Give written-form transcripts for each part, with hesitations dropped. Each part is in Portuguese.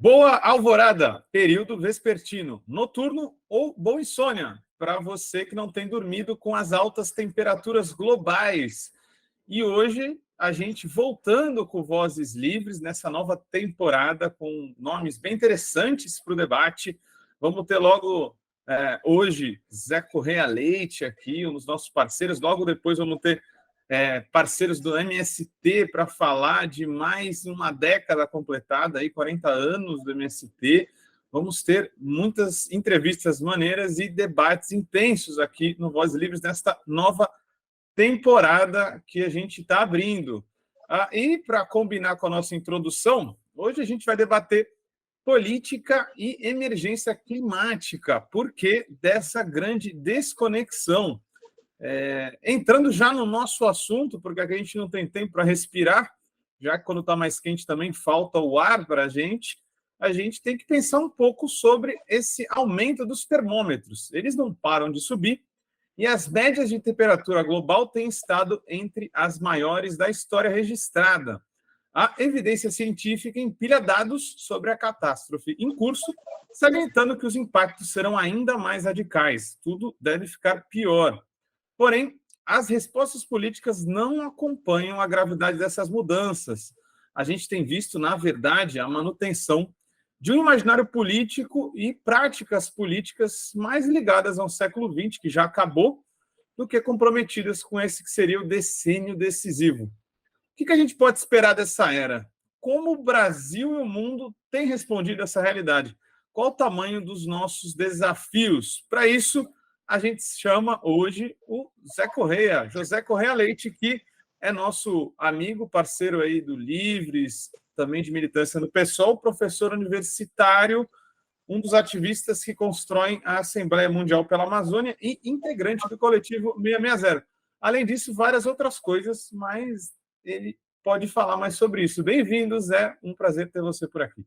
Boa alvorada, período vespertino, noturno ou boa insônia, para você que não tem dormido com as altas temperaturas globais. E hoje a gente voltando com Vozes Livres nessa nova temporada com nomes bem interessantes para o debate. Vamos ter logo hoje Zé Correia Leite aqui, um dos nossos parceiros. Logo depois vamos ter parceiros do MST para falar de mais uma década completada, aí 40 anos do MST. Vamos ter muitas entrevistas maneiras e debates intensos aqui no Vozes Livres nesta nova temporada que a gente está abrindo. E para combinar com a nossa introdução, hoje a gente vai debater política e emergência climática. Por que dessa grande desconexão? Entrando já no nosso assunto, porque a gente não tem tempo para respirar, já que quando está mais quente também falta o ar para a gente tem que pensar um pouco sobre esse aumento dos termômetros. Eles não param de subir e as médias de temperatura global têm estado entre as maiores da história registrada. A evidência científica empilha dados sobre a catástrofe em curso, salientando que os impactos serão ainda mais radicais. Tudo deve ficar pior. Porém, as respostas políticas não acompanham a gravidade dessas mudanças. A gente tem visto, na verdade, a manutenção de um imaginário político e práticas políticas mais ligadas ao século XX, que já acabou, do que comprometidas com esse que seria o decênio decisivo. O que a gente pode esperar dessa era? Como o Brasil e o mundo têm respondido a essa realidade? Qual o tamanho dos nossos desafios? Para isso, a gente chama hoje o Zé Correia, José Correia Leite, que é nosso amigo, parceiro aí do Livres, também de militância no PSOL, professor universitário, um dos ativistas que constroem a Assembleia Mundial pela Amazônia e integrante do coletivo 660. Além disso, várias outras coisas, mas ele pode falar mais sobre isso. Bem-vindo, Zé. Um prazer ter você por aqui.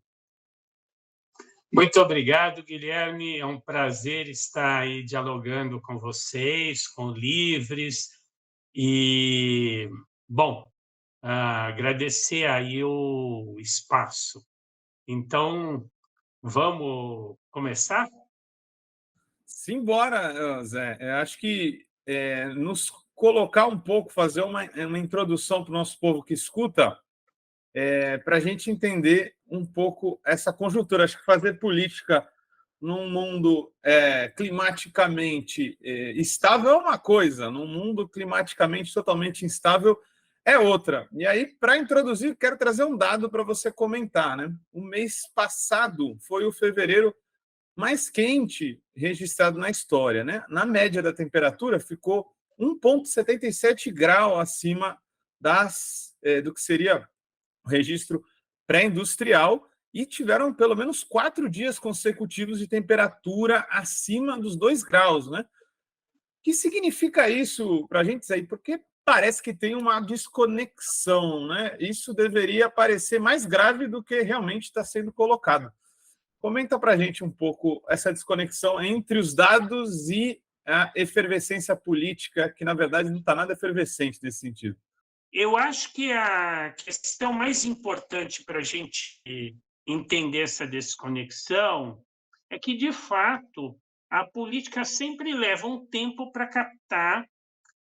Muito obrigado, Guilherme. É um prazer estar aí dialogando com vocês, com Livres. E, bom, agradecer aí o espaço. Então, vamos começar? Simbora, Zé. Acho que nos colocar um pouco, fazer uma introdução para o nosso povo que escuta, para a gente entender um pouco essa conjuntura. Acho que fazer política num mundo climaticamente estável é uma coisa, num mundo climaticamente totalmente instável é outra. E aí, para introduzir, quero trazer um dado para você comentar, né? O mês passado foi o fevereiro mais quente registrado na história, né? Na média da temperatura, ficou 1,77 graus acima do que seria o registro pré-industrial e tiveram pelo menos 4 dias consecutivos de temperatura acima dos 2 graus, né? O que significa isso para a gente aí? Porque parece que tem uma desconexão, né? Isso deveria parecer mais grave do que realmente está sendo colocado. Comenta para a gente um pouco essa desconexão entre os dados e a efervescência política, que, na verdade, não está nada efervescente nesse sentido. Eu acho que a questão mais importante para a gente entender essa desconexão é que, de fato, a política sempre leva um tempo para captar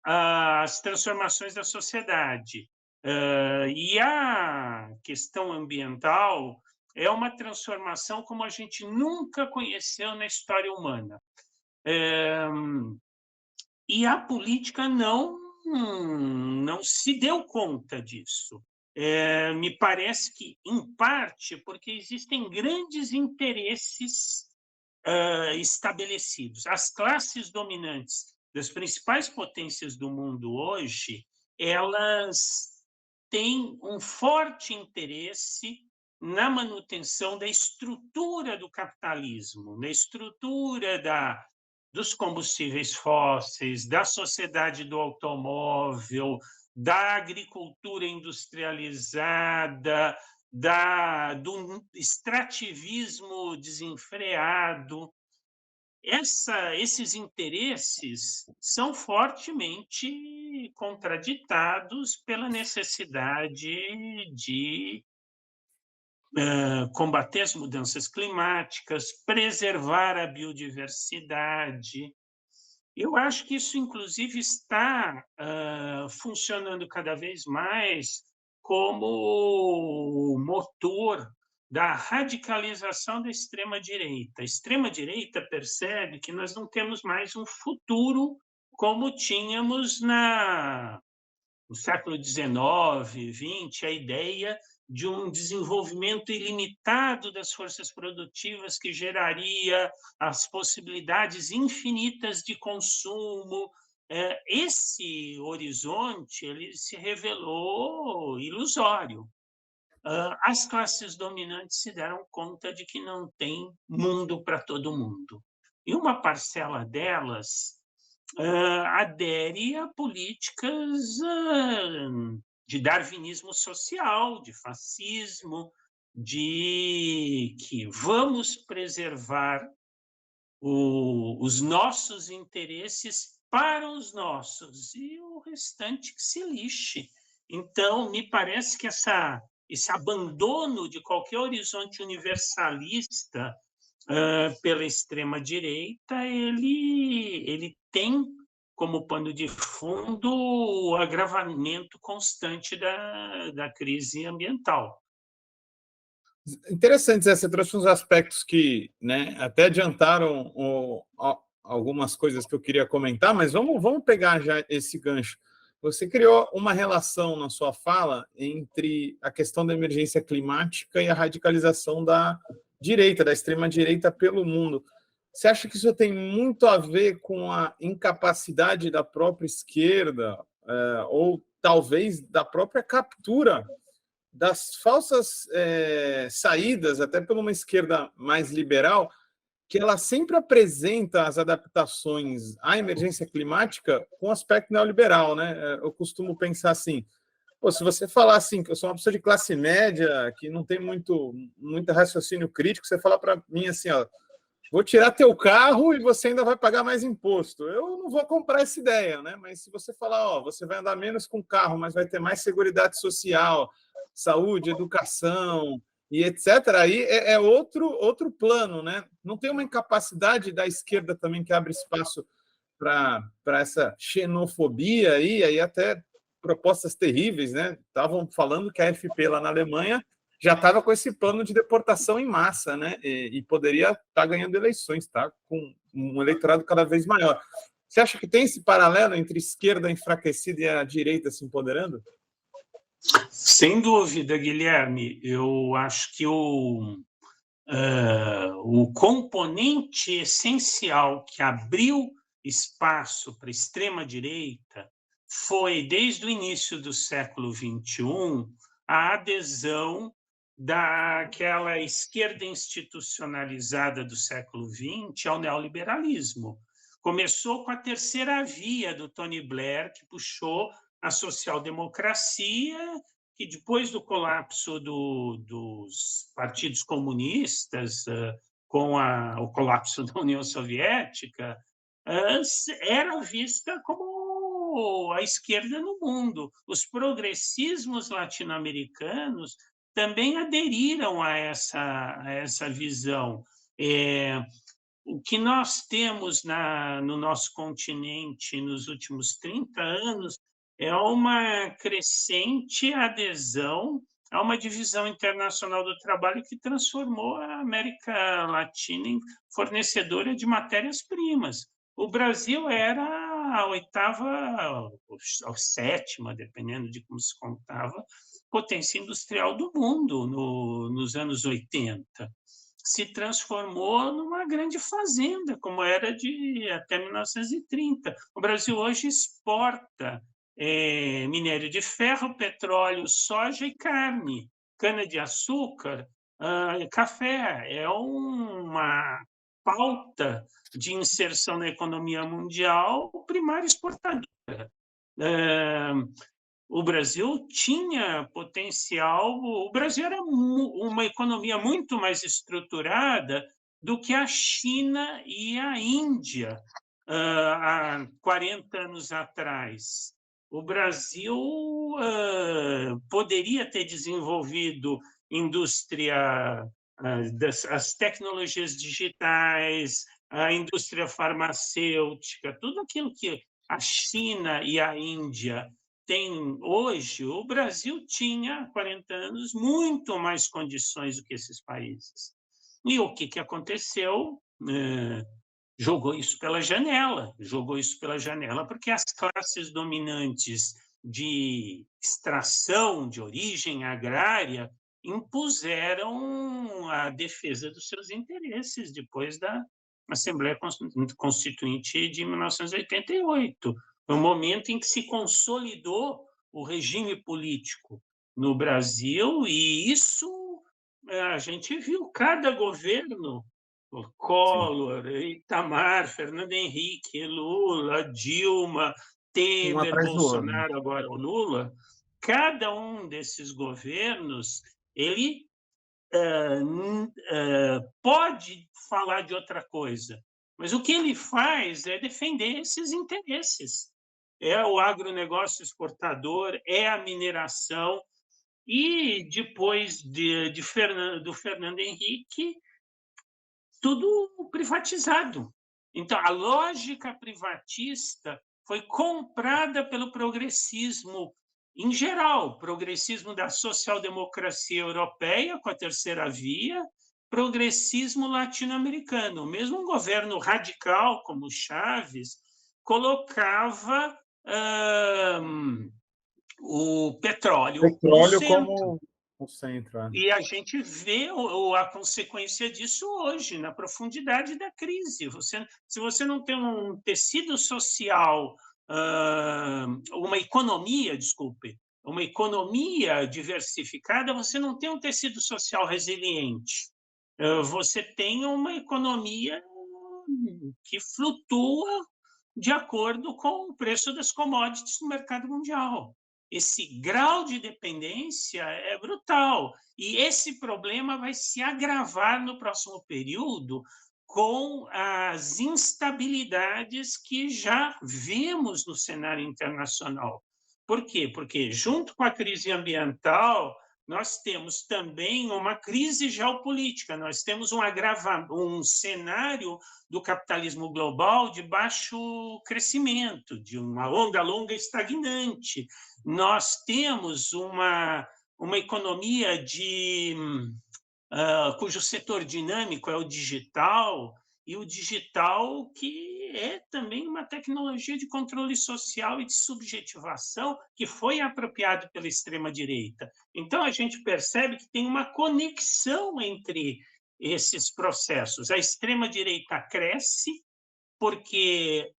as transformações da sociedade. E a questão ambiental é uma transformação como a gente nunca conheceu na história humana. E a política não se deu conta disso. Me parece que, em parte, porque existem grandes interesses estabelecidos. As classes dominantes das principais potências do mundo hoje, elas têm um forte interesse na manutenção da estrutura do capitalismo, na estrutura dos combustíveis fósseis, da sociedade do automóvel, da agricultura industrializada, do extrativismo desenfreado. Esses interesses são fortemente contraditados pela necessidade de combater as mudanças climáticas, preservar a biodiversidade. Eu acho que isso, inclusive, está funcionando cada vez mais como motor da radicalização da extrema-direita. A extrema-direita percebe que nós não temos mais um futuro como tínhamos no século XIX, XX, a ideia de um desenvolvimento ilimitado das forças produtivas que geraria as possibilidades infinitas de consumo. Esse horizonte ele se revelou ilusório. As classes dominantes se deram conta de que não tem mundo para todo mundo. E uma parcela delas adere a políticas de darwinismo social, de fascismo, de que vamos preservar os nossos interesses para os nossos e o restante que se lixe. Então, me parece que esse abandono de qualquer horizonte universalista pela extrema-direita, ele tem como pano de fundo o agravamento constante da crise ambiental. Interessante, você trouxe uns aspectos que, né, até adiantaram algumas coisas que eu queria comentar, mas vamos pegar já esse gancho. Você criou uma relação na sua fala entre a questão da emergência climática e a radicalização da direita, da extrema-direita pelo mundo. Você acha que isso tem muito a ver com a incapacidade da própria esquerda, ou talvez da própria captura das falsas saídas, até por uma esquerda mais liberal, que ela sempre apresenta as adaptações à emergência climática com aspecto neoliberal, né? Eu costumo pensar assim, se você falar assim, que eu sou uma pessoa de classe média, que não tem muito raciocínio crítico, você fala para mim assim, ó, vou tirar teu carro e você ainda vai pagar mais imposto. Eu não vou comprar essa ideia, né? Mas se você falar, ó, você vai andar menos com carro, mas vai ter mais seguridade social, saúde, educação e etc., aí é outro plano, né? Não tem uma incapacidade da esquerda também que abre espaço para essa xenofobia aí até propostas terríveis, né? Estavam falando que a FP lá na Alemanha já estava com esse plano de deportação em massa, né? E poderia estar ganhando eleições, tá? Com um eleitorado cada vez maior. Você acha que tem esse paralelo entre esquerda enfraquecida e a direita se empoderando? Sem dúvida, Guilherme. Eu acho que o componente essencial que abriu espaço para a extrema-direita foi, desde o início do século XXI, a adesão daquela esquerda institucionalizada do século XX ao neoliberalismo. Começou com a terceira via do Tony Blair, que puxou a social-democracia, que depois do colapso dos partidos comunistas, com o colapso da União Soviética, era vista como a esquerda no mundo. Os progressismos latino-americanos também aderiram a essa visão. O que nós temos no nosso continente nos últimos 30 anos é uma crescente adesão a uma divisão internacional do trabalho que transformou a América Latina em fornecedora de matérias-primas. O Brasil era a oitava, ou sétima, dependendo de como se contava, potência industrial do mundo nos anos 80. Se transformou numa grande fazenda, como era até 1930. O Brasil hoje exporta minério de ferro, petróleo, soja e carne, cana-de-açúcar, café. É uma pauta de inserção na economia mundial primária exportadora. O Brasil tinha potencial, o Brasil era uma economia muito mais estruturada do que a China e a Índia há 40 anos atrás. O Brasil poderia ter desenvolvido indústria, as tecnologias digitais, a indústria farmacêutica, tudo aquilo que a China e a Índia têm hoje, o Brasil tinha há 40 anos muito mais condições do que esses países. E o que aconteceu? Jogou isso pela janela, porque as classes dominantes de extração, de origem agrária, impuseram a defesa dos seus interesses depois da Assembleia Constituinte de 1988. Foi um momento em que se consolidou o regime político no Brasil, e isso a gente viu cada governo, Collor, Itamar, Fernando Henrique, Lula, Dilma, Um Temer, atrás do outro. Bolsonaro, agora o Lula, cada um desses governos, ele pode falar de outra coisa, mas o que ele faz é defender esses interesses. É o agronegócio exportador, é a mineração, e depois do Fernando Henrique, tudo privatizado. Então, a lógica privatista foi comprada pelo progressismo em geral, progressismo da social-democracia europeia, com a terceira via, progressismo latino-americano. Mesmo um governo radical, como Chávez, colocava o petróleo no Petróleo centro. como o centro. E a gente vê a consequência disso hoje, na profundidade da crise. Se você não tem um tecido social, uma economia, desculpe, uma economia diversificada, você não tem um tecido social resiliente. Você tem uma economia que flutua de acordo com o preço das commodities no mercado mundial. Esse grau de dependência é brutal. E esse problema vai se agravar no próximo período com as instabilidades que já vemos no cenário internacional. Por quê? Porque, junto com a crise ambiental, nós temos também uma crise geopolítica, nós temos um cenário do capitalismo global de baixo crescimento, de uma onda longa estagnante. Nós temos uma economia cujo setor dinâmico é o digital, e o digital que é também uma tecnologia de controle social e de subjetivação que foi apropriado pela extrema-direita. Então, a gente percebe que tem uma conexão entre esses processos. A extrema-direita cresce porque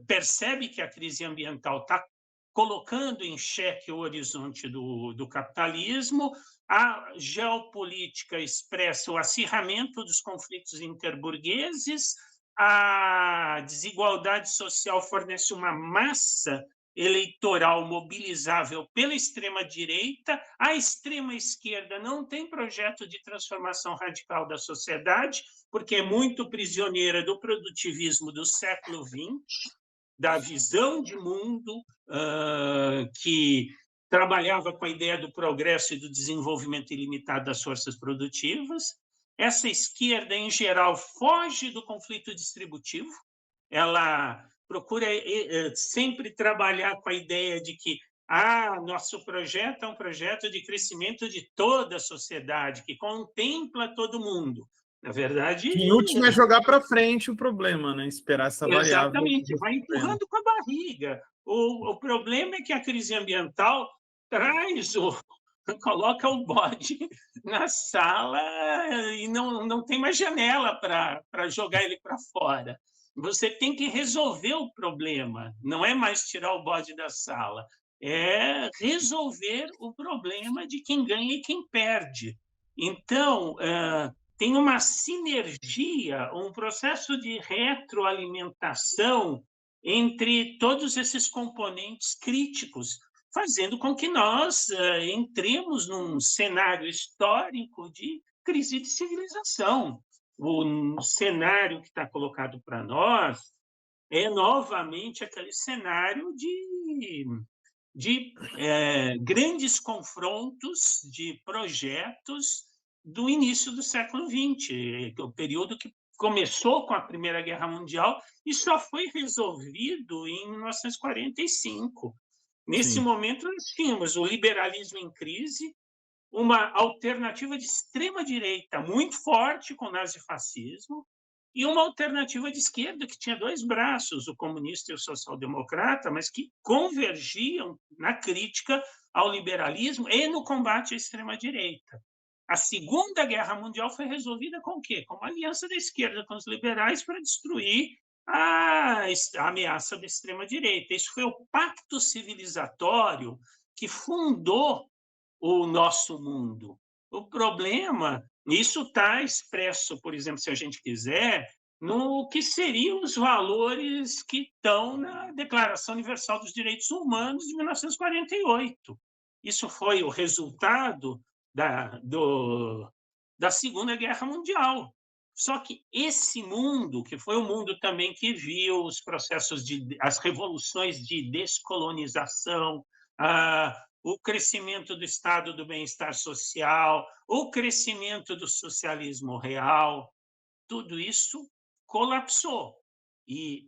percebe que a crise ambiental está colocando em xeque o horizonte do capitalismo, a geopolítica expressa o acirramento dos conflitos interburgueses, a desigualdade social fornece uma massa eleitoral mobilizável pela extrema-direita, a extrema-esquerda não tem projeto de transformação radical da sociedade, porque é muito prisioneira do produtivismo do século XX, da visão de mundo que trabalhava com a ideia do progresso e do desenvolvimento ilimitado das forças produtivas. Essa esquerda, em geral, foge do conflito distributivo, ela procura sempre trabalhar com a ideia de que nosso projeto é um projeto de crescimento de toda a sociedade, que contempla todo mundo. Na verdade, Que, em último, é jogar para frente o problema, né? Esperar essa variável. Exatamente, vai empurrando com a barriga. O problema é que a crise ambiental coloca o bode na sala e não tem mais janela para jogar ele para fora. Você tem que resolver o problema, não é mais tirar o bode da sala, é resolver o problema de quem ganha e quem perde. Então, tem uma sinergia, um processo de retroalimentação entre todos esses componentes críticos, fazendo com que nós entremos num cenário histórico de crise de civilização. O cenário que está colocado para nós é novamente aquele cenário de grandes confrontos de projetos do início do século XX, o período que começou com a Primeira Guerra Mundial e só foi resolvido em 1945. Nesse Sim, momento, nós tínhamos o liberalismo em crise, uma alternativa de extrema-direita muito forte com o nazifascismo, e uma alternativa de esquerda que tinha dois braços, o comunista e o social-democrata, mas que convergiam na crítica ao liberalismo e no combate à extrema-direita. A Segunda Guerra Mundial foi resolvida com o quê? Com uma aliança da esquerda com os liberais para destruir a ameaça da extrema-direita. Isso foi o pacto civilizatório que fundou o nosso mundo. O problema, isso está expresso, por exemplo, se a gente quiser, no que seriam os valores que estão na Declaração Universal dos Direitos Humanos de 1948. Isso foi o resultado da Segunda Guerra Mundial. Só que esse mundo, que foi o mundo também que viu os processos as revoluções de descolonização, o crescimento do estado do bem-estar social, o crescimento do socialismo real, tudo isso colapsou. E,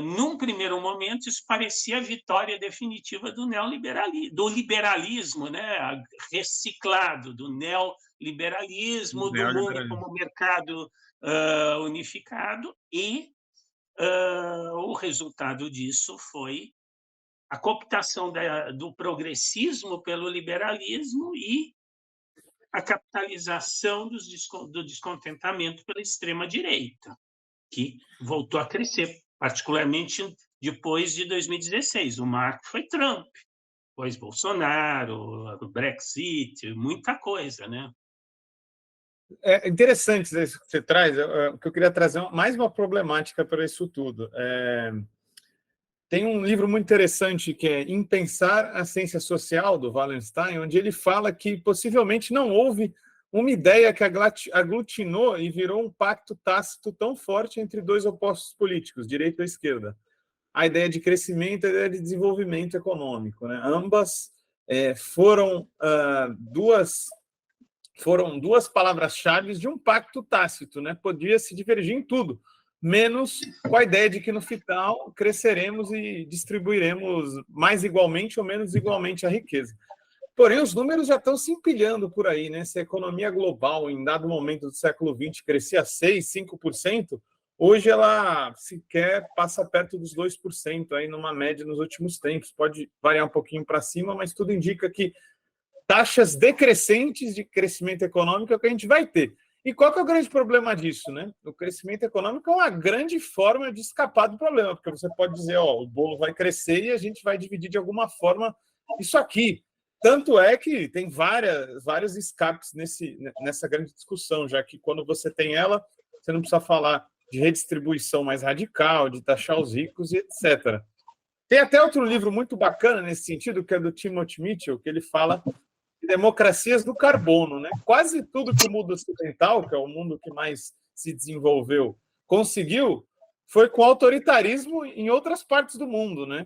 num primeiro momento, isso parecia a vitória definitiva do neoliberalismo, do liberalismo, né, reciclado, do neoliberalismo, do mundo neoliberalismo. como mercado unificado, e o resultado disso foi a cooptação do progressismo pelo liberalismo e a capitalização do descontentamento pela extrema-direita, que voltou a crescer, particularmente depois de 2016. O marco foi Trump, depois Bolsonaro, o Brexit, muita coisa, né? É interessante isso que você traz, que eu queria trazer mais uma problemática para isso tudo. Tem um livro muito interessante que é Em Pensar a Ciência Social, do Wallenstein, onde ele fala que possivelmente não houve uma ideia que aglutinou e virou um pacto tácito tão forte entre dois opostos políticos, direita e esquerda. A ideia de crescimento e a ideia de desenvolvimento econômico. Né? Ambas foram duas palavras-chave de um pacto tácito, né? Podia se divergir em tudo, menos com a ideia de que no final cresceremos e distribuiremos mais igualmente ou menos igualmente a riqueza. Porém, os números já estão se empilhando por aí, né? Se a economia global, em dado momento do século XX, crescia 6%, 5%, hoje ela sequer passa perto dos 2%, aí numa média nos últimos tempos. Pode variar um pouquinho para cima, mas tudo indica que taxas decrescentes de crescimento econômico é o que a gente vai ter. E qual que é o grande problema disso, né? O crescimento econômico é uma grande forma de escapar do problema, porque você pode dizer, ó, o bolo vai crescer e a gente vai dividir de alguma forma isso aqui. Tanto é que tem vários escapes nessa grande discussão, já que quando você tem ela, você não precisa falar de redistribuição mais radical, de taxar os ricos e etc. Tem até outro livro muito bacana nesse sentido, que é do Timothy Mitchell, que ele fala democracias do carbono, né? Quase tudo que o mundo ocidental, que é o mundo que mais se desenvolveu, conseguiu, foi com autoritarismo em outras partes do mundo, né?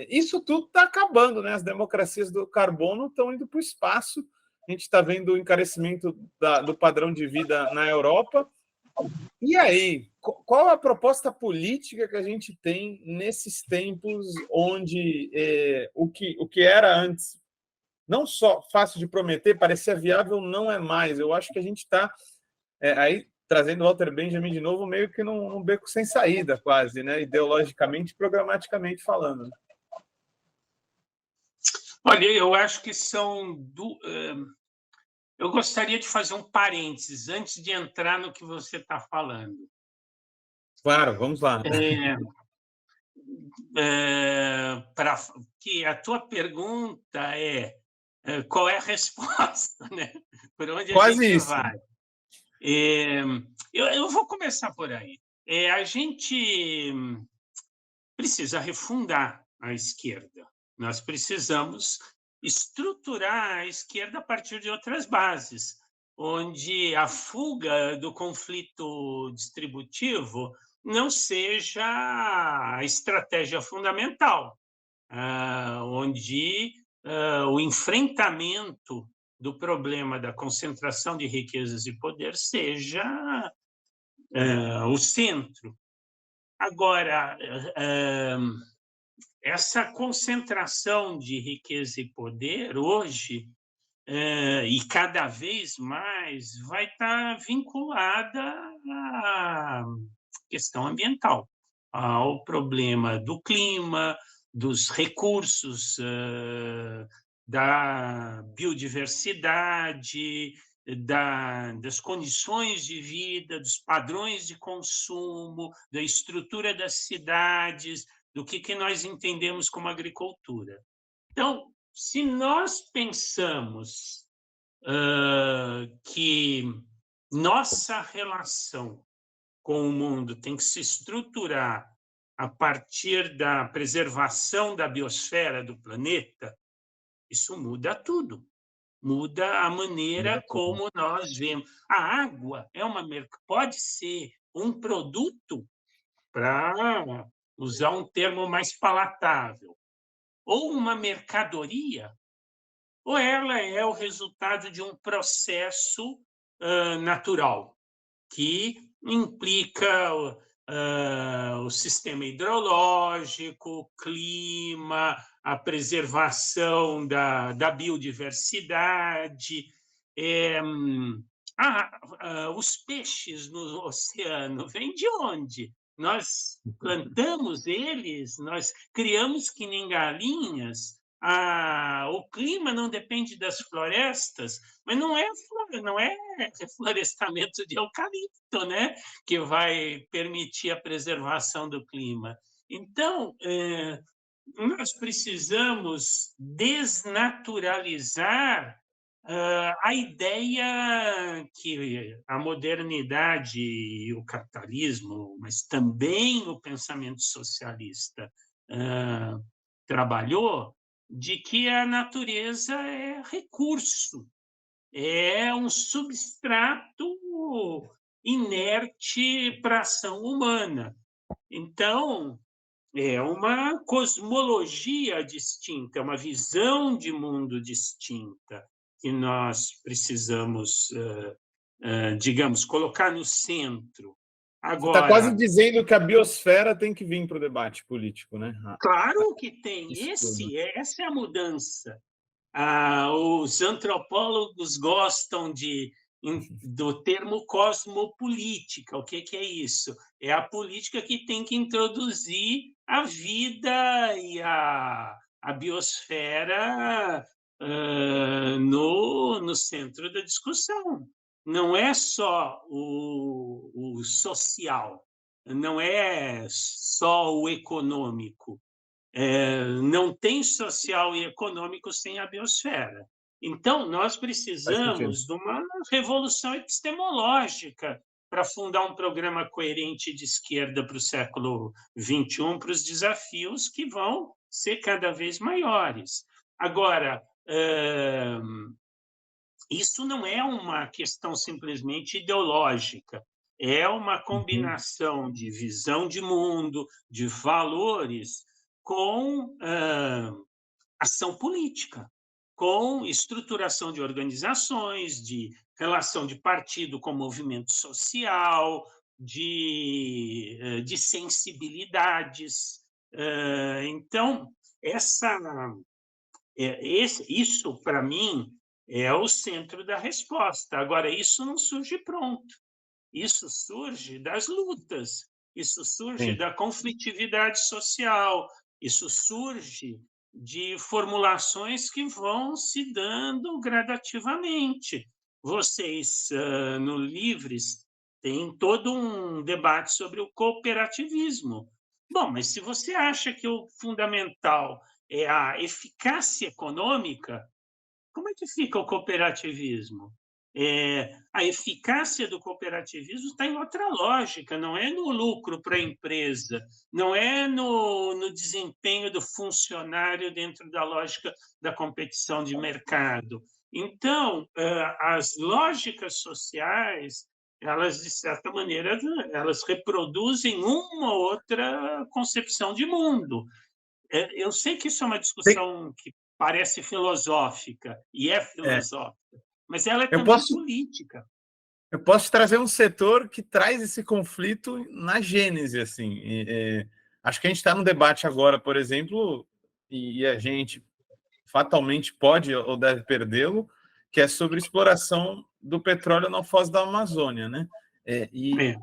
Isso tudo está acabando, né? As democracias do carbono estão indo para o espaço. A gente está vendo o encarecimento do padrão de vida na Europa. E aí, qual a proposta política que a gente tem nesses tempos onde o que era antes não só fácil de prometer, parecia viável, não é mais. Eu acho que a gente está aí trazendo o Walter Benjamin de novo, meio que num beco sem saída, quase, né? Ideologicamente e programaticamente falando. Olha, eu acho que eu gostaria de fazer um parênteses antes de entrar no que você está falando. Claro, vamos lá. Que a tua pergunta qual é a resposta, né? Por onde a Quase gente isso. vai? Eu vou começar por aí. A gente precisa refundar a esquerda. Nós precisamos estruturar a esquerda a partir de outras bases, onde a fuga do conflito distributivo não seja a estratégia fundamental. onde o enfrentamento do problema da concentração de riquezas e poder seja o centro. Agora, essa concentração de riqueza e poder hoje, e cada vez mais, vai estar vinculada à questão ambiental, ao problema do clima, dos recursos, da biodiversidade, das condições de vida, dos padrões de consumo, da estrutura das cidades, do que nós entendemos como agricultura. Então, se nós pensamos que nossa relação com o mundo tem que se estruturar a partir da preservação da biosfera do planeta, isso muda tudo. Muda a maneira como nós vemos. A água pode ser um produto, para usar um termo mais palatável, ou uma mercadoria, ou ela é o resultado de um processo natural, que implica o sistema hidrológico, o clima, a preservação da biodiversidade. Os peixes no oceano vêm de onde? Nós plantamos eles, nós criamos que nem galinhas. O clima não depende das florestas, mas não é reflorestamento de eucalipto, né, que vai permitir a preservação do clima. Então, nós precisamos desnaturalizar a ideia que a modernidade e o capitalismo, mas também o pensamento socialista trabalhou, de que a natureza é recurso, é um substrato inerte para a ação humana. Então, é uma cosmologia distinta, é uma visão de mundo distinta que nós precisamos, digamos, colocar no centro. Você está quase Agora, dizendo que a biosfera tem que vir para o debate político, né? claro que tem, Isso. essa é a mudança. Os antropólogos gostam do termo cosmopolítica. O que é isso? É a política que tem que introduzir a vida e a biosfera no centro da discussão. Não é só o social, não é só o econômico. Não tem social e econômico sem a biosfera. Então, nós precisamos de uma revolução epistemológica para fundar um programa coerente de esquerda para o século XXI, para os desafios que vão ser cada vez maiores. Agora, isso não é uma questão simplesmente ideológica, é uma combinação de visão de mundo, de valores, com ação política, com estruturação de organizações, de relação de partido com movimento social, de sensibilidades. Então, isso, para mim, é o centro da resposta. Agora, isso não surge pronto. Isso surge das lutas, isso surge da conflitividade social, isso surge de formulações que vão se dando gradativamente. Vocês, no Livres, têm todo um debate sobre o cooperativismo. Bom, mas se você acha que o fundamental é a eficácia econômica, como é que fica o cooperativismo? A eficácia do cooperativismo está em outra lógica, não é no lucro para a empresa, não é no desempenho do funcionário dentro da lógica da competição de mercado. Então, as lógicas sociais, elas, de certa maneira, elas reproduzem uma ou outra concepção de mundo. Eu sei que isso é uma Tem- discussão que parece filosófica, e é é, filosófica, mas ela é eu também posso política. Eu posso trazer um setor que traz esse conflito na gênese, assim. Acho que a gente está no debate agora, por exemplo, e a gente fatalmente pode ou deve perdê-lo, que é sobre exploração do petróleo na foz da Amazônia, né? E É.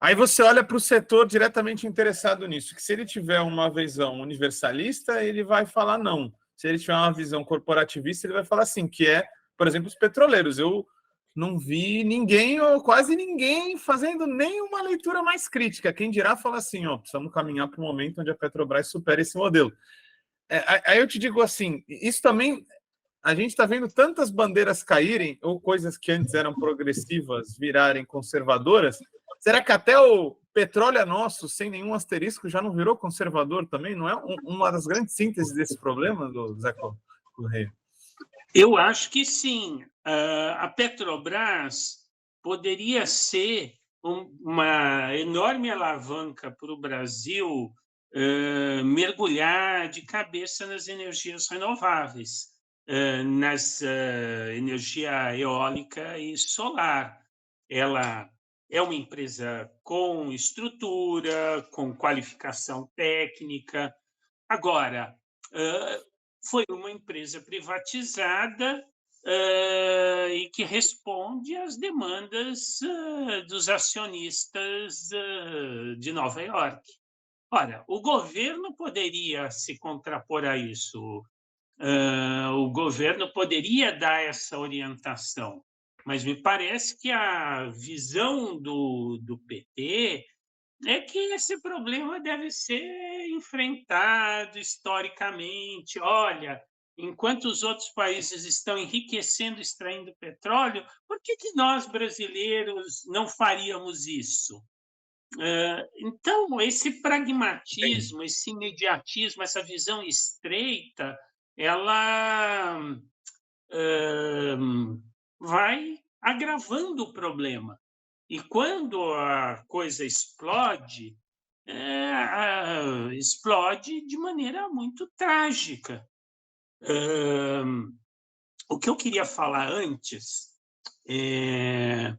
aí você olha para o setor diretamente interessado nisso, que se ele tiver uma visão universalista, ele vai falar não. Se ele tiver uma visão corporativista, ele vai falar sim, que é, por exemplo, os petroleiros. Eu não vi ninguém, ou quase ninguém, fazendo nenhuma leitura mais crítica. Quem dirá fala assim, ó, precisamos caminhar para um momento onde a Petrobras supere esse modelo. Aí eu te digo assim, isso também, a gente está vendo tantas bandeiras caírem, ou coisas que antes eram progressivas virarem conservadoras. Será que até o petróleo é nosso, sem nenhum asterisco, já não virou conservador também? Não é uma das grandes sínteses desse problema, do Zé Correia? Eu acho que sim. A Petrobras poderia ser uma enorme alavanca para o Brasil mergulhar de cabeça nas energias renováveis, energia eólica e solar. Ela é uma empresa com estrutura, com qualificação técnica. Agora, foi uma empresa privatizada e que responde às demandas dos acionistas de Nova York. Ora, o governo poderia se contrapor a isso, o governo poderia dar essa orientação, mas me parece que a visão do PT é que esse problema deve ser enfrentado historicamente. Olha, enquanto os outros países estão enriquecendo, extraindo petróleo, por que nós brasileiros não faríamos isso? Então, esse Entendi. pragmatismo, esse imediatismo, essa visão estreita, ela vai agravando o problema. E quando a coisa explode, explode de maneira muito trágica. O que eu queria falar antes, é,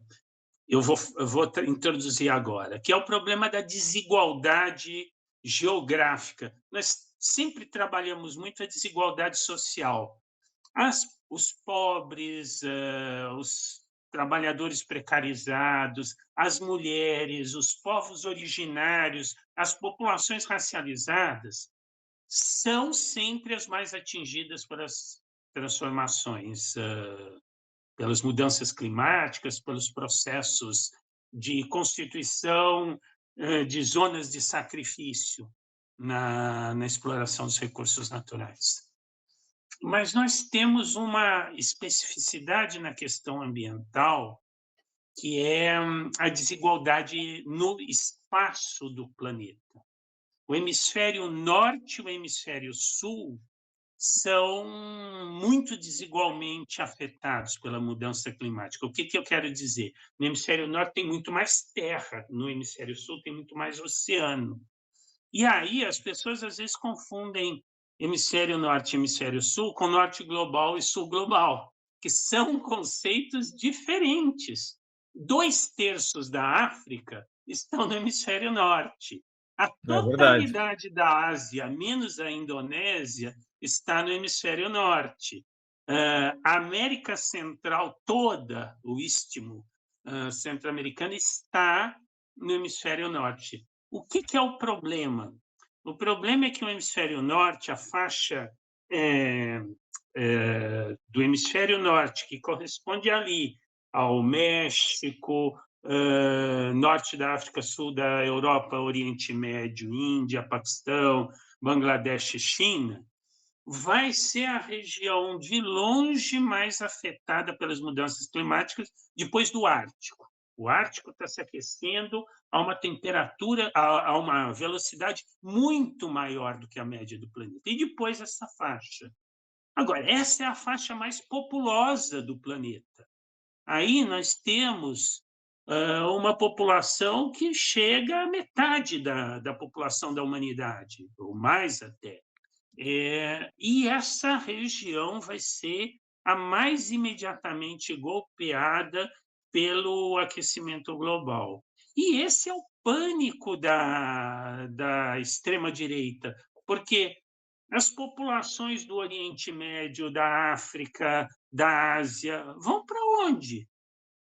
eu vou introduzir agora, que é o problema da desigualdade geográfica. Nós sempre trabalhamos muito a desigualdade social. Os pobres, os trabalhadores precarizados, as mulheres, os povos originários, as populações racializadas são sempre as mais atingidas pelas transformações, pelas mudanças climáticas, pelos processos de constituição de zonas de sacrifício na exploração dos recursos naturais. Mas nós temos uma especificidade na questão ambiental, que é a desigualdade no espaço do planeta. O hemisfério norte e o hemisfério sul são muito desigualmente afetados pela mudança climática. O que eu quero dizer? No hemisfério norte tem muito mais terra, no hemisfério sul tem muito mais oceano. E aí as pessoas às vezes confundem hemisfério norte e hemisfério sul com norte global e sul global, que são conceitos diferentes. 2/3 da África estão no hemisfério norte. A É verdade. totalidade da Ásia, menos a Indonésia, está no hemisfério norte. A América Central toda, o istmo centro-americano, está no hemisfério norte. O que é o problema? O problema é que o hemisfério norte, a faixa do hemisfério norte, que corresponde ali ao México, norte da África, sul da Europa, Oriente Médio, Índia, Paquistão, Bangladesh e China, vai ser a região de longe mais afetada pelas mudanças climáticas depois do Ártico. O Ártico está se aquecendo a uma temperatura, a uma velocidade muito maior do que a média do planeta. E depois essa faixa. Agora, essa é a faixa mais populosa do planeta. Aí nós temos uma população que chega à metade da população da humanidade, ou mais até. E essa região vai ser a mais imediatamente golpeada pelo aquecimento global. E esse é o pânico da extrema-direita, porque as populações do Oriente Médio, da África, da Ásia, vão para onde?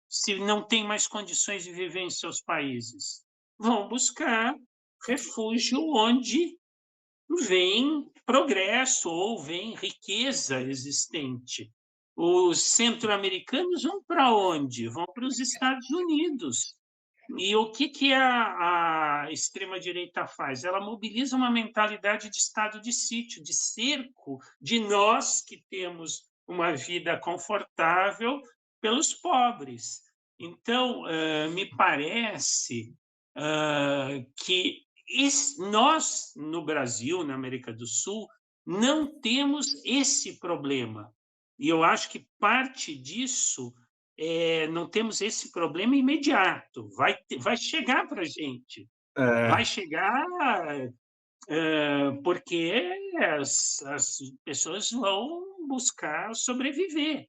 Se não têm mais condições de viver em seus países. Vão buscar refúgio onde vem progresso ou vem riqueza existente. Os centro-americanos vão para onde? Vão para os Estados Unidos. E o que a extrema-direita faz? Ela mobiliza uma mentalidade de estado de sítio, de cerco, de nós que temos uma vida confortável pelos pobres. Então, me parece que nós, no Brasil, na América do Sul, não temos esse problema. E eu acho que parte disso não temos esse problema imediato. Vai chegar para a gente. Vai chegar porque as pessoas vão buscar sobreviver.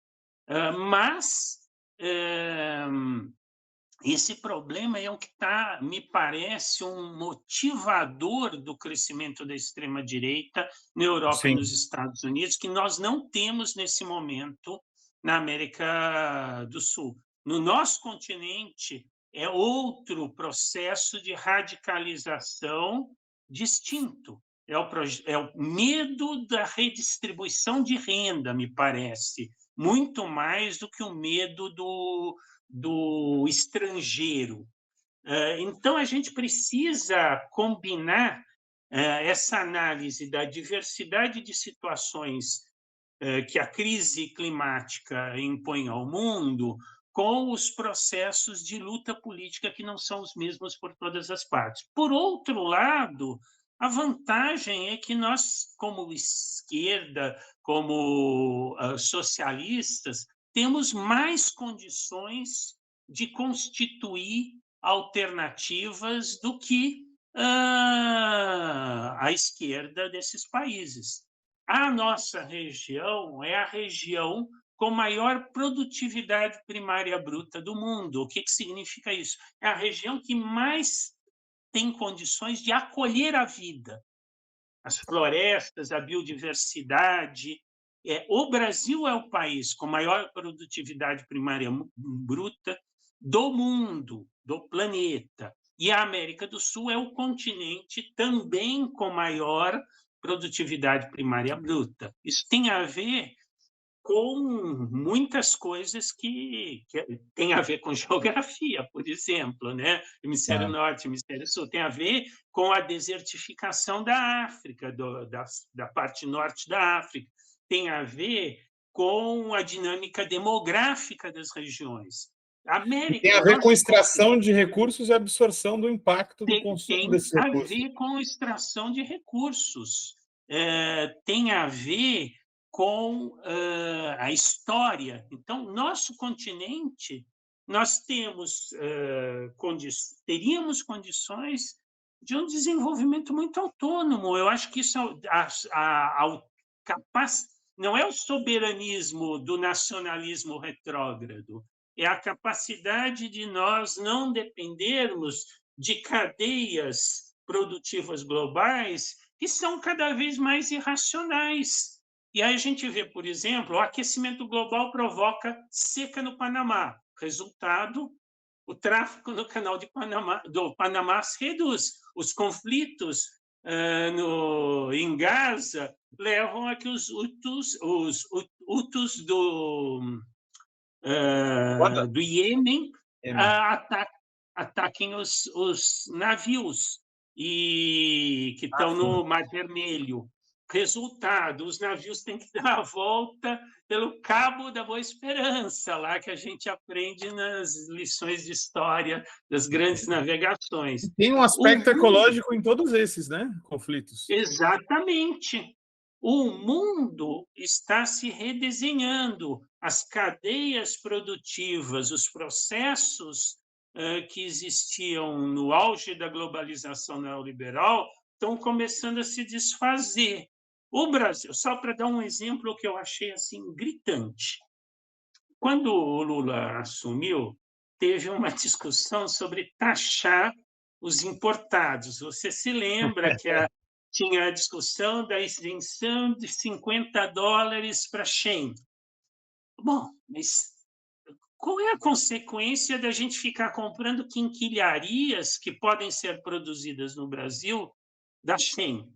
Mas esse problema é o que me parece, um motivador do crescimento da extrema-direita na Europa e Sim. nos Estados Unidos, que nós não temos nesse momento na América do Sul. No nosso continente, é outro processo de radicalização distinto. É o medo da redistribuição de renda, me parece, muito mais do que o medo do estrangeiro. Então, a gente precisa combinar essa análise da diversidade de situações que a crise climática impõe ao mundo com os processos de luta política que não são os mesmos por todas as partes. Por outro lado, a vantagem é que nós, como esquerda, como socialistas, temos mais condições de constituir alternativas do que a esquerda desses países. A nossa região é a região com maior produtividade primária bruta do mundo. O que significa isso? É a região que mais tem condições de acolher a vida, as florestas, a biodiversidade. O Brasil é o país com maior produtividade primária bruta do mundo, do planeta. E a América do Sul é o continente também com maior produtividade primária bruta. Isso tem a ver com muitas coisas que tem a ver com geografia, por exemplo, né? Hemisfério Norte, Hemisfério Sul, tem a ver com a desertificação da África, da parte norte da África, tem a ver com a dinâmica demográfica das regiões. E tem América, a o ver com nosso extração de recursos e absorção do impacto do consumo tem desses a recursos. ver com extração de recursos, tem a ver com a história. Então, nosso continente, nós teríamos condições de um desenvolvimento muito autônomo. Eu acho que isso não é o soberanismo do nacionalismo retrógrado, é a capacidade de nós não dependermos de cadeias produtivas globais que são cada vez mais irracionais. E aí a gente vê, por exemplo, o aquecimento global provoca seca no Panamá. Resultado, o tráfego no canal do Panamá se reduz. Os conflitos em Gaza levam a que os Hutus do Iêmen ataquem os navios que estão no Mar Vermelho. Resultado, os navios têm que dar a volta pelo Cabo da Boa Esperança, lá que a gente aprende nas lições de história das grandes navegações. Tem um aspecto ecológico em todos esses, né, conflitos. Exatamente. O mundo está se redesenhando, as cadeias produtivas, os processos que existiam no auge da globalização neoliberal estão começando a se desfazer. O Brasil, só para dar um exemplo que eu achei assim gritante, quando o Lula assumiu, teve uma discussão sobre taxar os importados. Você se lembra que tinha a discussão da isenção de $50 para Shein. Bom, mas qual é a consequência da gente ficar comprando quinquilharias que podem ser produzidas no Brasil da Shein,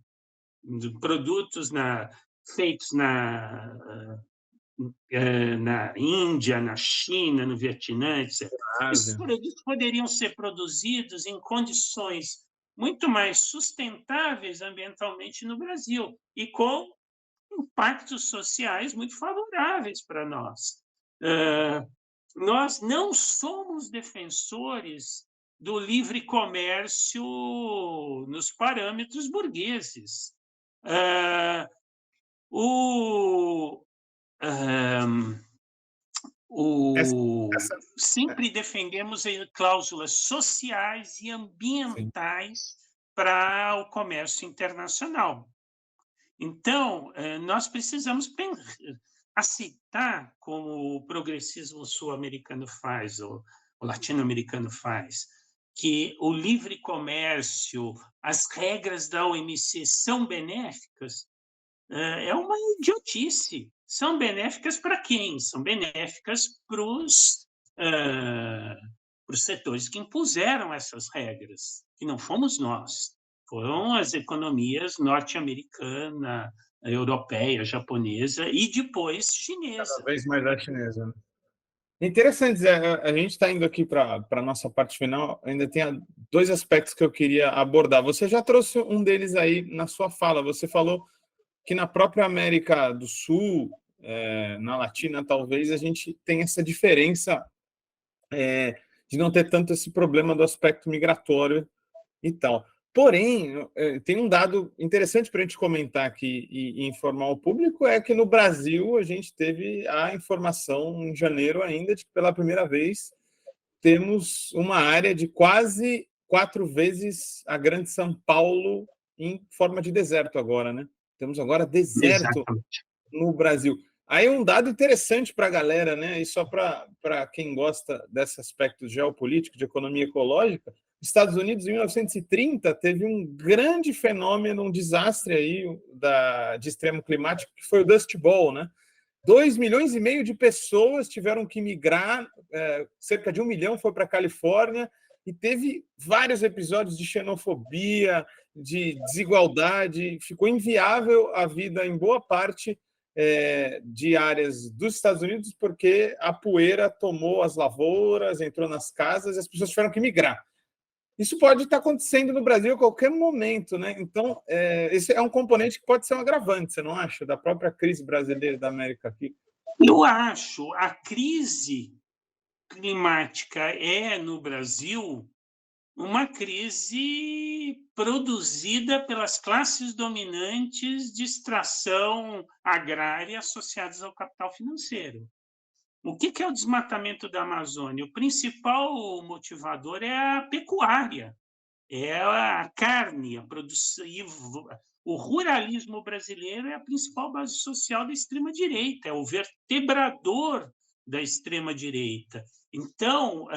de produtos feitos na Índia, na China, no Vietnã, etc. Esses Ásia. produtos poderiam ser produzidos em condições muito mais sustentáveis ambientalmente no Brasil e com impactos sociais muito favoráveis para nós. Nós não somos defensores do livre comércio nos parâmetros burgueses. Essa, essa, Sempre defendemos cláusulas sociais e sim, ambientais para o comércio internacional. Então, nós precisamos aceitar, como o progressismo sul-americano faz, ou o latino-americano faz, que o livre comércio, as regras da OMC são benéficas, é uma idiotice. São benéficas para quem? São benéficas para os setores que impuseram essas regras, que não fomos nós. Foram as economias norte-americana, europeia, japonesa e depois cada chinesa. vez mais a chinesa, né? Interessante, Zé. A gente está indo aqui para a nossa parte final. Ainda tem dois aspectos que eu queria abordar. Você já trouxe um deles aí na sua fala. Você falou que na própria América do Sul, na Latina, talvez, a gente tenha essa diferença de não ter tanto esse problema do aspecto migratório e tal. Porém, tem um dado interessante para a gente comentar aqui e informar o público, é que no Brasil a gente teve a informação em janeiro ainda de que pela primeira vez temos uma área de quase 4 vezes a Grande São Paulo em forma de deserto agora, né? Temos agora deserto Exatamente. no Brasil. Aí um dado interessante para a galera, né? E só para quem gosta desse aspecto geopolítico, de economia ecológica, Estados Unidos, em 1930, teve um grande fenômeno, um desastre aí de extremo climático, que foi o Dust Bowl, né? 2,5 milhões de pessoas tiveram que migrar, cerca de 1 milhão foi para a Califórnia, e teve vários episódios de xenofobia, de desigualdade, ficou inviável a vida em boa parte de áreas dos Estados Unidos, porque a poeira tomou as lavouras, entrou nas casas e as pessoas tiveram que migrar. Isso pode estar acontecendo no Brasil a qualquer momento, né? Então, esse é um componente que pode ser um agravante, você não acha? Da própria crise brasileira da América aqui. Eu acho a crise climática no Brasil uma crise produzida pelas classes dominantes de extração agrária associadas ao capital financeiro. O que é o desmatamento da Amazônia? O principal motivador é a pecuária, é a carne, a produção. O ruralismo brasileiro é a principal base social da extrema-direita, é o vertebrador da extrema-direita. Então,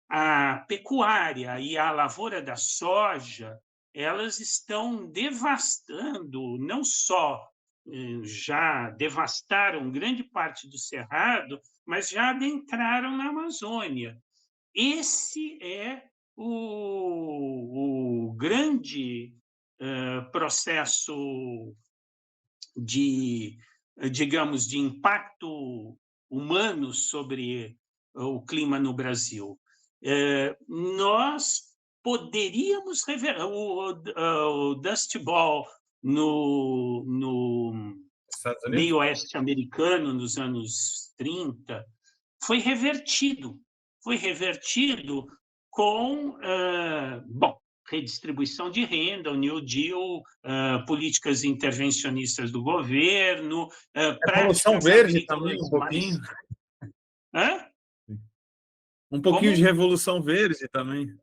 a pecuária e a lavoura da soja, elas estão devastando, não só já devastaram grande parte do Cerrado, mas já adentraram na Amazônia. Esse é o grande processo de, digamos, de impacto humano sobre o clima no Brasil. Nós poderíamos rever o Dust Bowl no meio oeste americano nos anos 30 foi revertido com redistribuição de renda, o New Deal, políticas intervencionistas do governo, Revolução práticas Verde também, agrícolas um mais... pouquinho. Hã? Um pouquinho de Como Revolução Verde também.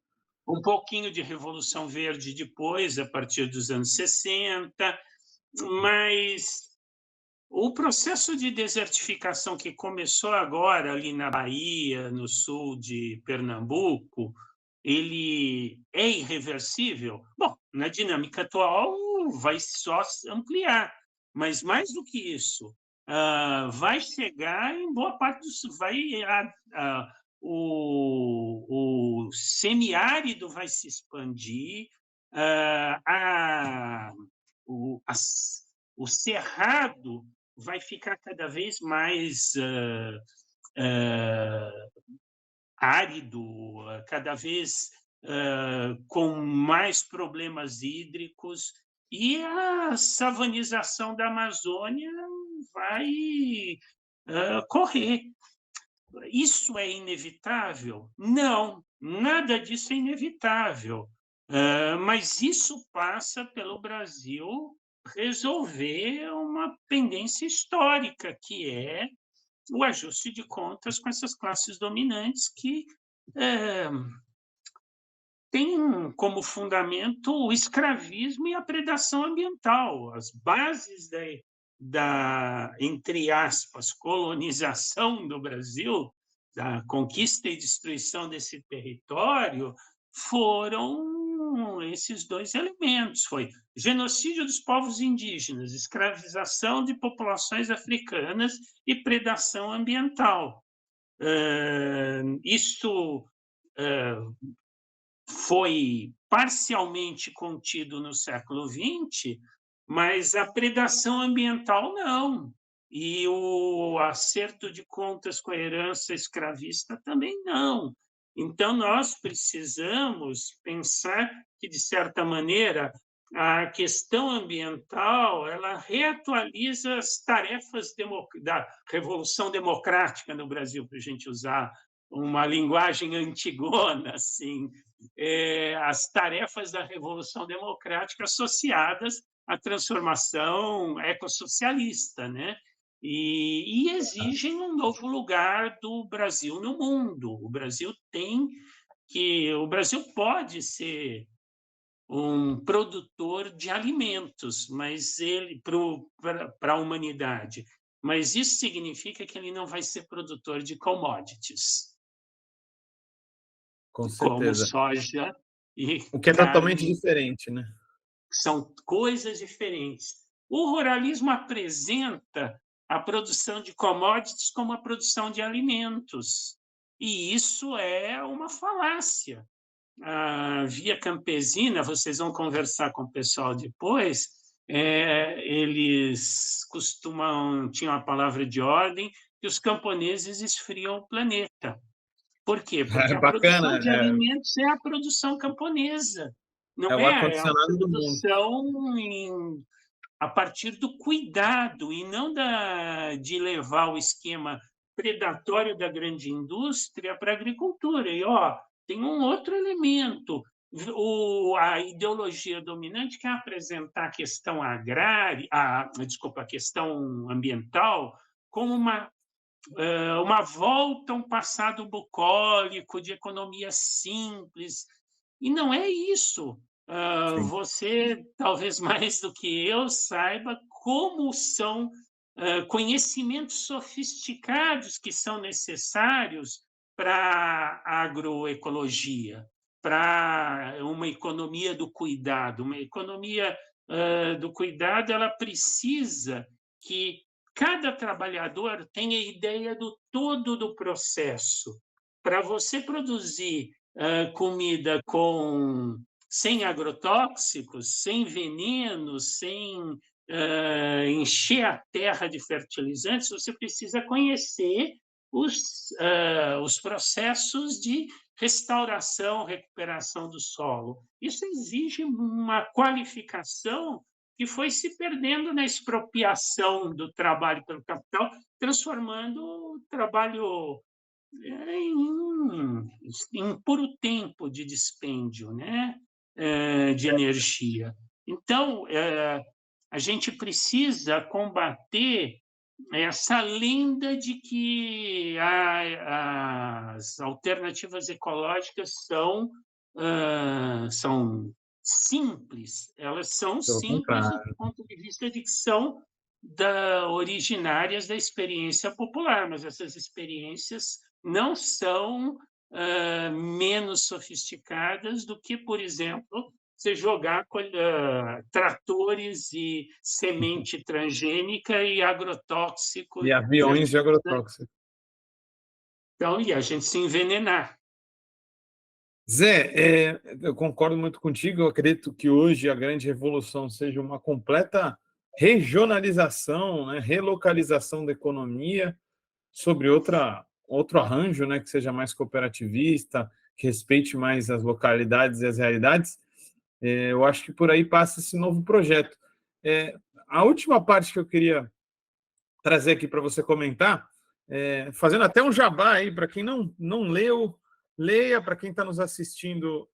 um pouquinho de Revolução Verde depois, a partir dos anos 60, mas o processo de desertificação que começou agora ali na Bahia, no sul de Pernambuco, ele é irreversível? Bom, na dinâmica atual vai só ampliar, mas mais do que isso, vai chegar em boa parte dos... o semiárido vai se expandir, ah, a, o, as, o cerrado vai ficar cada vez mais árido, cada vez com mais problemas hídricos, e a savanização da Amazônia vai correr. Isso é inevitável? Não, nada disso é inevitável. Mas isso passa pelo Brasil resolver uma pendência histórica, que é o ajuste de contas com essas classes dominantes que têm como fundamento o escravismo e a predação ambiental. As bases entre aspas, colonização do Brasil, da conquista e destruição desse território, foram esses dois elementos. Foi genocídio dos povos indígenas, escravização de populações africanas e predação ambiental. Isso foi parcialmente contido no século XX, mas a predação ambiental não. E o acerto de contas com a herança escravista também não. Então, nós precisamos pensar que, de certa maneira, a questão ambiental ela reatualiza as tarefas da Revolução Democrática no Brasil, para a gente usar uma linguagem antigona, assim, as tarefas da Revolução Democrática associadas à transformação ecossocialista, né? E exigem um novo lugar do Brasil no mundo. O Brasil pode ser um produtor de alimentos, mas ele para a humanidade, mas isso significa que ele não vai ser produtor de commodities, Com como certeza. soja e O que é totalmente carne. diferente, né? São coisas diferentes. O ruralismo apresenta a produção de commodities como a produção de alimentos, e isso é uma falácia. A via campesina, vocês vão conversar com o pessoal depois, eles tinham a palavra de ordem que os camponeses esfriam o planeta. Por quê? Porque É a bacana, produção de alimentos é a produção camponesa, é não o é a ar-condicionado do mundo. produção a partir do cuidado e não de levar o esquema predatório da grande indústria para a agricultura. E tem um outro elemento. A ideologia dominante quer apresentar a questão agrária, desculpa, a questão ambiental como uma volta a um passado bucólico de economia simples. E não é isso. Sim. Você, talvez mais do que eu, saiba como são conhecimentos sofisticados que são necessários para a agroecologia, para uma economia do cuidado. Uma economia do cuidado ela precisa que cada trabalhador tenha ideia do todo do processo. Para você produzir comida sem agrotóxicos, sem venenos, sem encher a terra de fertilizantes, você precisa conhecer os processos de restauração, recuperação do solo. Isso exige uma qualificação que foi se perdendo na expropriação do trabalho pelo capital, transformando o trabalho em puro tempo de dispêndio, né? De energia. Então, a gente precisa combater essa lenda de que as alternativas ecológicas são simples. Elas são Pelo simples do contrário. ponto de vista de que são originárias da experiência popular, mas essas experiências não são menos sofisticadas do que, por exemplo, você jogar tratores e semente transgênica e agrotóxico. E E a aviões de gente, agrotóxico. então, e a gente se envenenar. Zé, eu concordo muito contigo. Eu acredito que hoje a grande revolução seja uma completa regionalização, né, relocalização da economia sobre outro arranjo, né, que seja mais cooperativista, que respeite mais as localidades e as realidades. Eu acho que por aí passa esse novo projeto. A última parte que eu queria trazer aqui para você comentar, fazendo até um jabá aí, para quem não leu, leia, para quem está nos assistindo,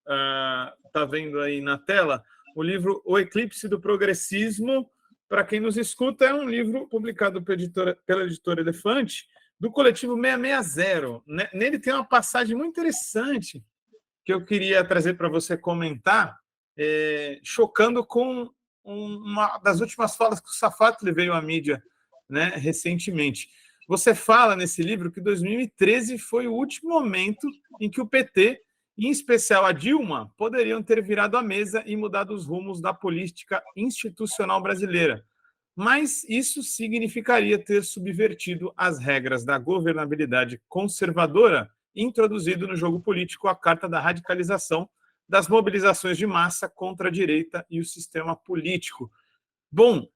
está vendo aí na tela, o livro O Eclipse do Progressismo. Para quem nos escuta, é um livro publicado pela editora Elefante, do coletivo 660. Nele tem uma passagem muito interessante que eu queria trazer para você comentar, chocando com uma das últimas falas que o Safatli veio à mídia, né, recentemente. Você fala nesse livro que 2013 foi o último momento em que o PT, em especial a Dilma, poderiam ter virado a mesa e mudado os rumos da política institucional brasileira. Mas isso significaria ter subvertido as regras da governabilidade conservadora, introduzido no jogo político a carta da radicalização das mobilizações de massa contra a direita e o sistema político. Bom,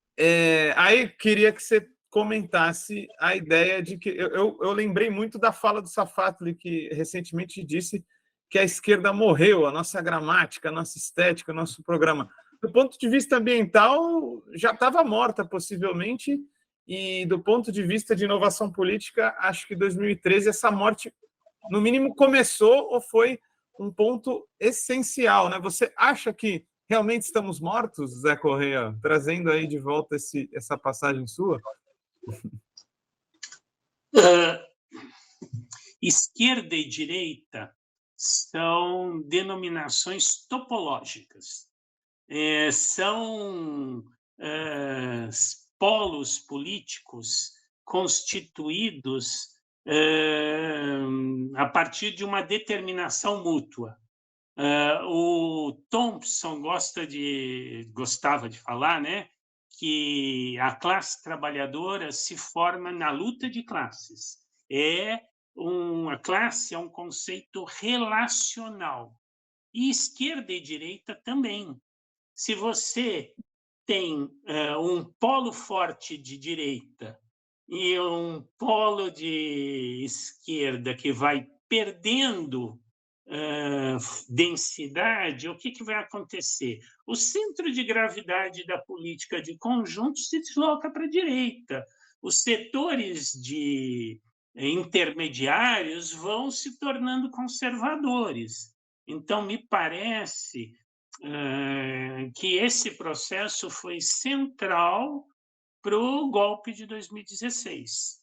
aí queria que você comentasse a ideia de que... Eu lembrei muito da fala do Safatli, que recentemente disse que a esquerda morreu, a nossa gramática, a nossa estética, o nosso programa. Do ponto de vista ambiental, já estava morta, possivelmente, e do ponto de vista de inovação política, acho que em 2013 essa morte, no mínimo, começou ou foi um ponto essencial, né? Você acha que realmente estamos mortos, Zé Correia? Trazendo aí de volta essa passagem sua. Esquerda e direita são denominações topológicas. São polos políticos constituídos a partir de uma determinação mútua. O Thompson gostava de falar, né, que a classe trabalhadora se forma na luta de classes. A classe é um conceito relacional. E esquerda e direita também. Se você tem um polo forte de direita e um polo de esquerda que vai perdendo densidade, o que vai acontecer? O centro de gravidade da política de conjunto se desloca para a direita. Os setores intermediários vão se tornando conservadores. Então, me parece que esse processo foi central para o golpe de 2016.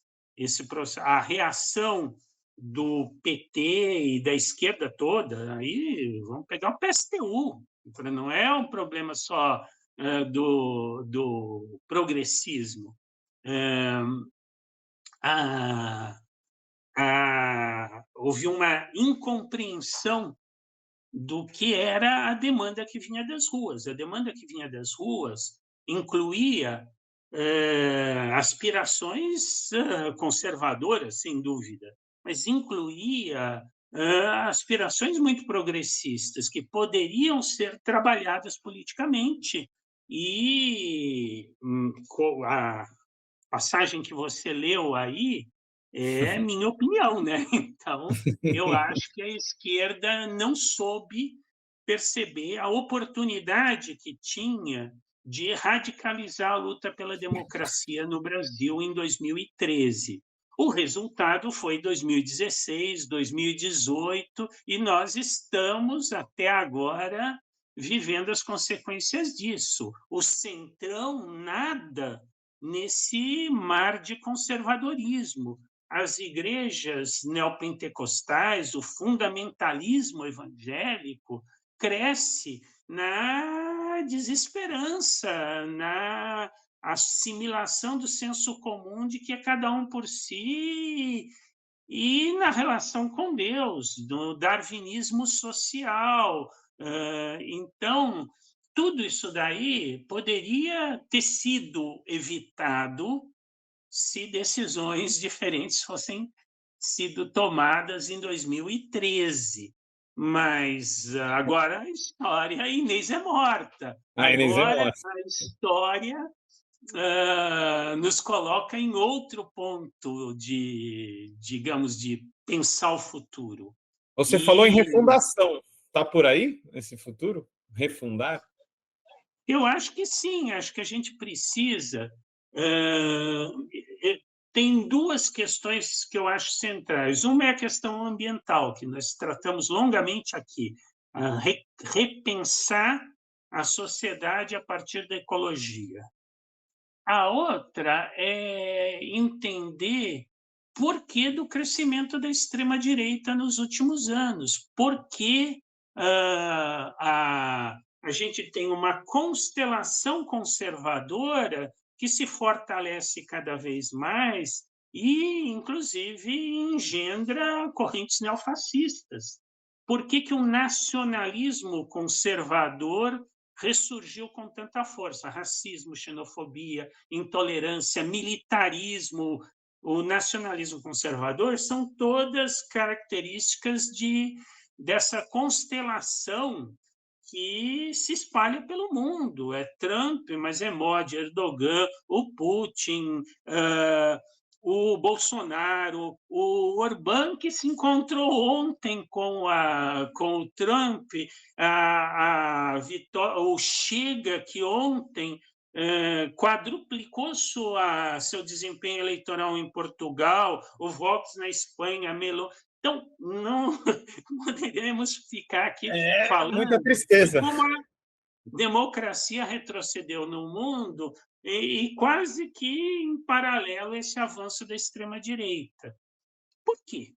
A reação do PT e da esquerda toda, aí vamos pegar o PSTU, não é um problema só do progressismo. Houve uma incompreensão do que era a demanda que vinha das ruas. A demanda que vinha das ruas incluía aspirações conservadoras, sem dúvida, mas incluía aspirações muito progressistas que poderiam ser trabalhadas politicamente. E a passagem que você leu aí é minha opinião, né? Então, eu acho que a esquerda não soube perceber a oportunidade que tinha de radicalizar a luta pela democracia no Brasil em 2013. O resultado foi 2016, 2018, e nós estamos, até agora, vivendo as consequências disso. O Centrão nada nesse mar de conservadorismo. As igrejas neopentecostais, o fundamentalismo evangélico, cresce na desesperança, na assimilação do senso comum de que é cada um por si e na relação com Deus, do darwinismo social. Então, tudo isso daí poderia ter sido evitado se decisões diferentes fossem sido tomadas em 2013. Mas agora a história, a Inês é morta. A Inês é Agora morta. a história nos coloca em outro ponto de, digamos, de pensar o futuro. Você falou em E refundação. Está por aí esse futuro? Refundar? eu acho que sim, acho que a gente precisa. Tem duas questões que eu acho centrais. Uma é a questão ambiental, que nós tratamos longamente aqui, repensar a sociedade a partir da ecologia. A outra é entender por que do crescimento da extrema-direita nos últimos anos. Por que a gente tem uma constelação conservadora que se fortalece cada vez mais e, inclusive, engendra correntes neofascistas. Por que, que o nacionalismo conservador ressurgiu com tanta força? Racismo, xenofobia, intolerância, militarismo, o nacionalismo conservador são todas características dessa constelação que se espalha pelo mundo. É Trump, mas é Modi, Erdogan, o Putin, o Bolsonaro, o Orbán, que se encontrou ontem com o Trump, o Chega, que ontem quadruplicou seu desempenho eleitoral em Portugal, o Vox na Espanha, Melo. Então, não poderemos ficar aqui Muita falando de tristeza. como a democracia retrocedeu no mundo e quase que em paralelo esse avanço da extrema-direita. Por quê?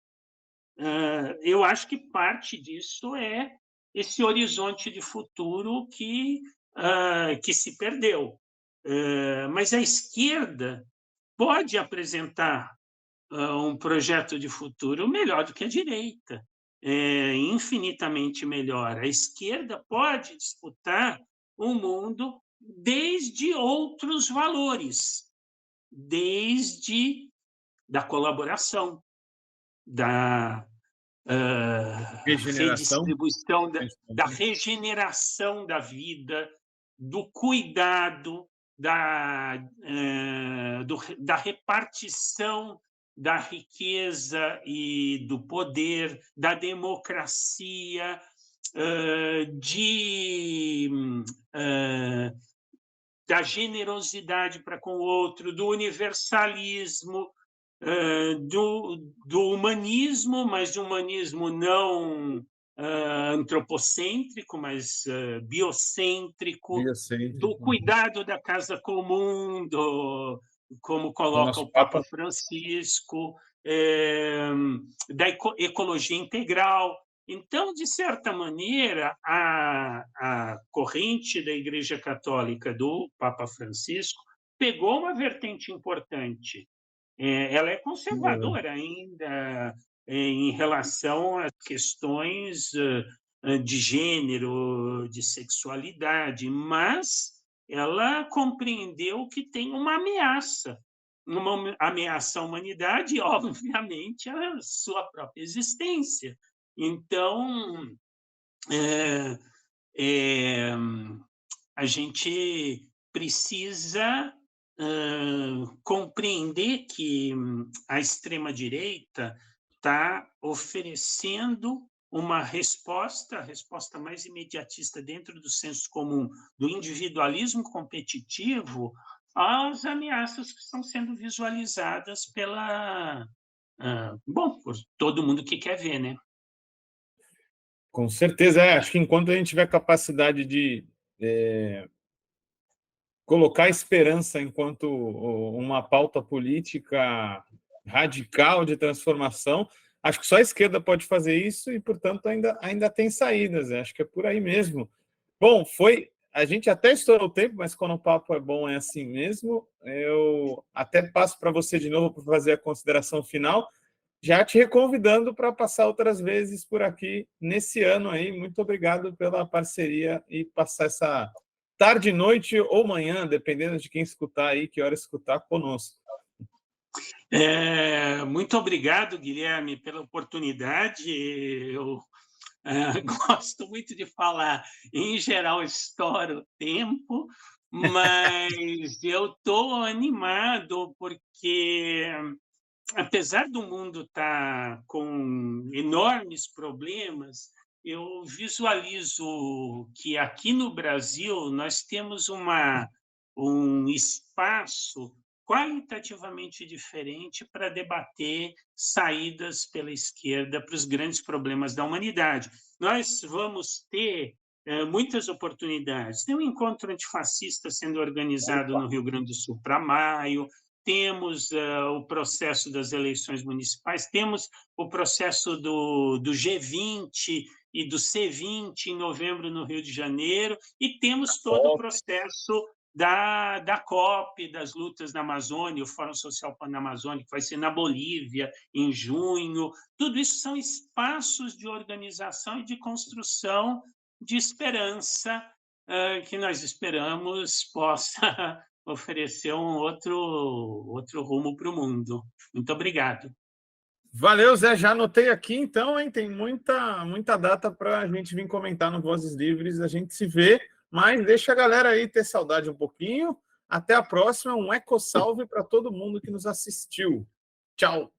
Eu acho que parte disso é esse horizonte de futuro que se perdeu. Mas a esquerda pode apresentar um projeto de futuro melhor do que a direita, infinitamente melhor. A esquerda pode disputar o mundo desde outros valores, desde da colaboração, da Regeneração. redistribuição, da regeneração da vida, do cuidado, da repartição da riqueza e do poder, da democracia, da generosidade para com o outro, do universalismo, do humanismo, mas de humanismo não antropocêntrico, mas biocêntrico, do Biocêntrico. cuidado da casa comum, como Do coloca nosso o Papa Papa. Francisco, da ecologia integral. Então, de certa maneira, a corrente da Igreja Católica do Papa Francisco pegou uma vertente importante. Ela é conservadora ainda em relação às questões de gênero, de sexualidade, mas ela compreendeu que tem uma ameaça à humanidade e, obviamente, à sua própria existência. Então, a gente precisa compreender que a extrema-direita está oferecendo uma resposta, a resposta mais imediatista dentro do senso comum do individualismo competitivo às ameaças que estão sendo visualizadas por todo mundo que quer ver, né? Com certeza, acho que enquanto a gente tiver capacidade de colocar esperança enquanto uma pauta política radical de transformação. Acho que só a esquerda pode fazer isso e, portanto, ainda tem saídas. Acho que é por aí mesmo. Bom, a gente até estourou o tempo, mas quando o papo é bom é assim mesmo. Eu até passo para você de novo para fazer a consideração final, já te reconvidando para passar outras vezes por aqui nesse ano aí. Muito obrigado pela parceria e passar essa tarde, noite ou manhã, dependendo de quem escutar aí, que hora escutar conosco. Muito obrigado, Guilherme, pela oportunidade. Eu gosto muito de falar, em geral, estouro o tempo, mas eu estou animado porque, apesar do mundo estar com enormes problemas, eu visualizo que aqui no Brasil nós temos um espaço qualitativamente diferente para debater saídas pela esquerda para os grandes problemas da humanidade. Nós vamos ter muitas oportunidades. Tem um encontro antifascista sendo organizado no Rio Grande do Sul para maio, temos o processo das eleições municipais, temos o processo do G20 e do C20 em novembro no Rio de Janeiro, e temos todo o processo da COP, das lutas na Amazônia, o Fórum Social Pan-Amazônico, que vai ser na Bolívia, em junho. Tudo isso são espaços de organização e de construção de esperança que nós esperamos possa oferecer um outro rumo para o mundo. Muito obrigado. Valeu, Zé. Já anotei aqui, então, hein? Tem muita data para a gente vir comentar no Vozes Livres. A gente se vê, mas deixa a galera aí ter saudade um pouquinho. Até a próxima. Um eco salve para todo mundo que nos assistiu. Tchau.